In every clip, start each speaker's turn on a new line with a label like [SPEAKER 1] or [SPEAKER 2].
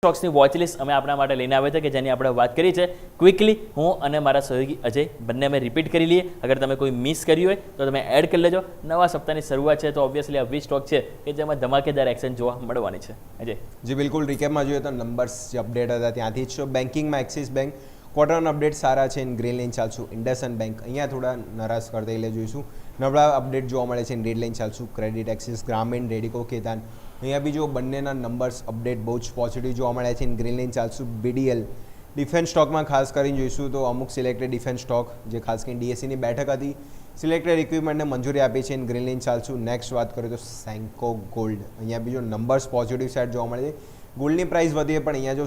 [SPEAKER 1] સ્ટોક્સની watch list અમે આપણા માટે લઈને આવ્યા છે કે જેની આપણે વાત કરી છે ક્વિકલી હું અને મારા સહયોગી અજય બંને અમે રિપીટ કરી લઈએ. અગર તમે કોઈ મિસ કર્યું હોય તો તમે એડ કરી લેજો. નવા સપ્તાહની શરૂઆત છે તો ઓબ્વિયસલી આ 20 સ્ટોક છે કે જેમાં ધમાકેદાર એક્શન જોવા મળવાની છે. અજય
[SPEAKER 2] જી બિલકુલ, રિકેપમાં જોઈએ તો નંબર્સ જે અપડેટ હતા ત્યાંથી જ. બેન્કિંગમાં એક્સિસ બેંક ક્વાર્ટરનો અપડેટ સારા છે. ઇન ગ્રીન લાઇન ચાલશું. ઇન્ડસન બેંક અહીંયા થોડા નરાશ કરતા એટલે જોઈશું. નબળા અપડેટ જોવા મળે છે. ઇન રેડ લાઇન ચાલશું. ક્રેડિટ એક્સિસ, ગ્રામીણ, રેડિકો, કેતાન અહીંયા બી જો બંનેના નંબર્સ અપડેટ બહુ જ પોઝિટિવ જોવા મળ્યા છે. ઇન ગ્રીન લાઇન ચાલશું. બીડીએલ ડિફેન્સ સ્ટોકમાં ખાસ કરીને જોઈશું તો અમુક સિલેક્ટેડ ડિફેન્સ સ્ટોક જે ખાસ કરીને ડીએસસીની બેઠક હતી સિલેક્ટેડ ઇક્વિપમેન્ટને મંજૂરી આપી છે. ઇન ગ્રીન લાઇન ચાલશું. નેક્સ્ટ વાત કરીએ તો સેન્કો ગોલ્ડ અહીંયા બી જો નંબર્સ પોઝિટિવ સાઇડ જોવા મળે છે. ગોલ્ડની પ્રાઇસ વધી પણ અહીંયા જો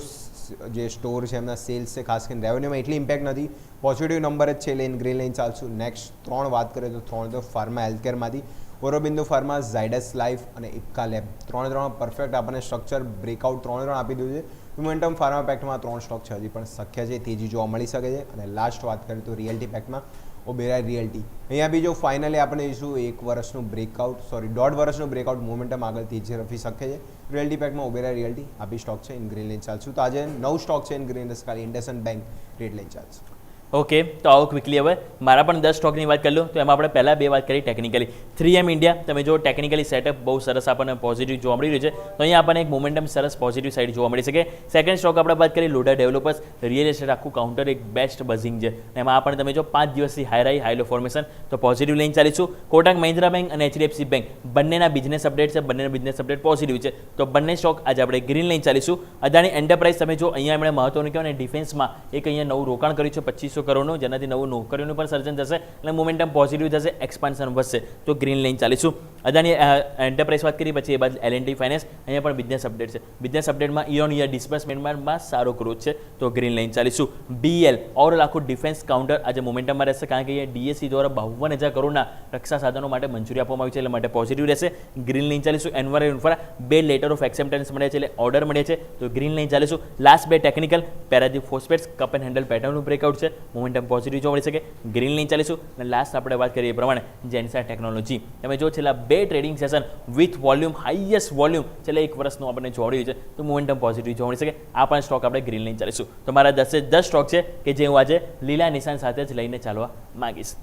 [SPEAKER 2] જે સ્ટોર છે એમના સેલ્સ છે ખાસ કરીને રેવન્યુમાં એટલી ઇમ્પેક્ટ નથી. પોઝિટિવ નંબર જ છે એટલે ઇન ગ્રીન લાઇન ચાલશું. નેક્સ્ટ 3 વાત કરીએ તો 3 તો ફાર્મા હેલ્થકેરમાંથી ઓરોબિંદો ફાર્મા, ઝાયડસ લાઈફ અને ઇપ્કા લેબ 3 પરફેક્ટ આપણને સ્ટ્રક્ચર બ્રેકઆઉટ 3 આપી દીધું છે. મોમેન્ટમ ફાર્મા પેક્ટમાં 3 સ્ટોક છે હજી પણ શક્ય છે તેજી જોવા મળી શકે છે. અને લાસ્ટ વાત કરીએ તો રિયલ્ટી પેક્ટમાં ઓબેરાય રિયલ્ટી અહીંયા બી જો ફાઇનલી આપણે જોઈશું 1 વર્ષનું બ્રેકઆઉટ 1.5 વર્ષનું બ્રેકઆઉટ મોમેન્ટમ આગળ તેજી રફી શકે છે. રિયલ્ટી પેકમાં ઓબેરાય રિયલ્ટી આ બી સ્ટોક છે. ઇન ગ્રીન લાઇન ચાલશું. તો આજે 9 સ્ટોક છે ઇન ગ્રીન ખાલી ઇન્ડસન બેંક રેડ લાઇન ચાલશે.
[SPEAKER 1] ઓકે, તો આવો ક્વિકલી હવે મારા પણ 10 સ્ટોકની વાત કરી લો તો એમાં આપણે પહેલાં 2 વાત કરી ટેકનિકલી. 3M ઇન્ડિયા તમે જો ટેકનિકલી સેટઅપ બહુ સરસ આપણને પોઝિટિવ જોવા મળી રહ્યું છે તો અહીંયા આપણને એક મોમેન્ટમ સરસ પોઝિટિવ સાઇડ જોવા મળી શકે. સેકન્ડ સ્ટોક આપણે વાત કરી લોડા ડેવલપર્સ રિયલ એસ્ટેટ આખું કાઉન્ટર એક બેસ્ટ બઝિંગ છે. એમાં આપણને તમે જો 5 દિવસથી હાઈ લો ફોર્મેશન તો પોઝિટિવ લઈને ચાલીશું. કોટક મહિન્દ્રા બેંક અને HDFC બેંક બંનેના બિઝનેસ અપડેટ છે. બંનેના બિઝનેસ અપડેટ પોઝિટિવ છે તો બંને સ્ટોક આજે આપણે ગ્રીન લઈને ચાલીશું. અદાણી એન્ટરપ્રાઇઝ તમે જો અહીંયા એમણે મહત્વનું કહેવાય ડિફેન્સમાં એક અહીંયા નવું રોકાણ કર્યું છે 2500 કરોડનું જેનાથી નવું નોકરીઓનું પણ સર્જન થશે અને મોમેન્ટમ પોઝિટિવ થશે, એક્સપાન્શન વધશે તો ગ્રીન લાઇન ચાલીશું. અદાણી એન્ટરપ્રાઇઝ વાત કરી પછી એ બાદ L&T ફાઇનાન્સ અહીંયા પણ બિઝનેસ અપડેટ છે. બિઝનેસ અપડેટમાં યર ડિસ્બર્સમેન્ટમાં સારો ગ્રોથ છે તો ગ્રીન લાઇન ચાલીશું. BL ઓવરઓલ આખું ડિફેન્સ કાઉન્ટર આજે મોમેન્ટમમાં રહેશે કારણ કે અહીંયા DSC દ્વારા 52,000 કરોડના રક્ષા સાધનો માટે મંજૂરી આપવામાં આવી છે એટલે માટે પોઝિટિવ રહેશે. ગ્રીન લાઇન ચાલીશું. Enviro infra 2 letter of acceptance મળ્યા છે એટલે ઓર્ડર મળ્યા છે તો ગ્રીન લાઇન ચાલીશું. Last 2 technical Paradeep phosphates cup and handle પેટર્નનું બ્રેકઆઉટ છે. મોમેન્ટમ પોઝિટિવ જોવા મળી શકે. ગ્રીન લાઇન ચાલીશું. અને લાસ્ટ આપણે વાત કરીએ એ પ્રમાણે જેન્સા ટેકનોલોજી તમે જો છેલ્લા 2 trading session with volume highest volume છેલ્લા 1 વર્ષનું આપણને જોવા મળ્યું છે તો મોમેન્ટમ પોઝિટિવ જોવા મળી શકે. આ પણ સ્ટોક આપણે ગ્રીન લાઇન ચાલીશું. તો મારા 10 સ્ટોક છે કે જે હું આજે લીલા નિશાન સાથે જ લઈને ચાલવા માંગીશ.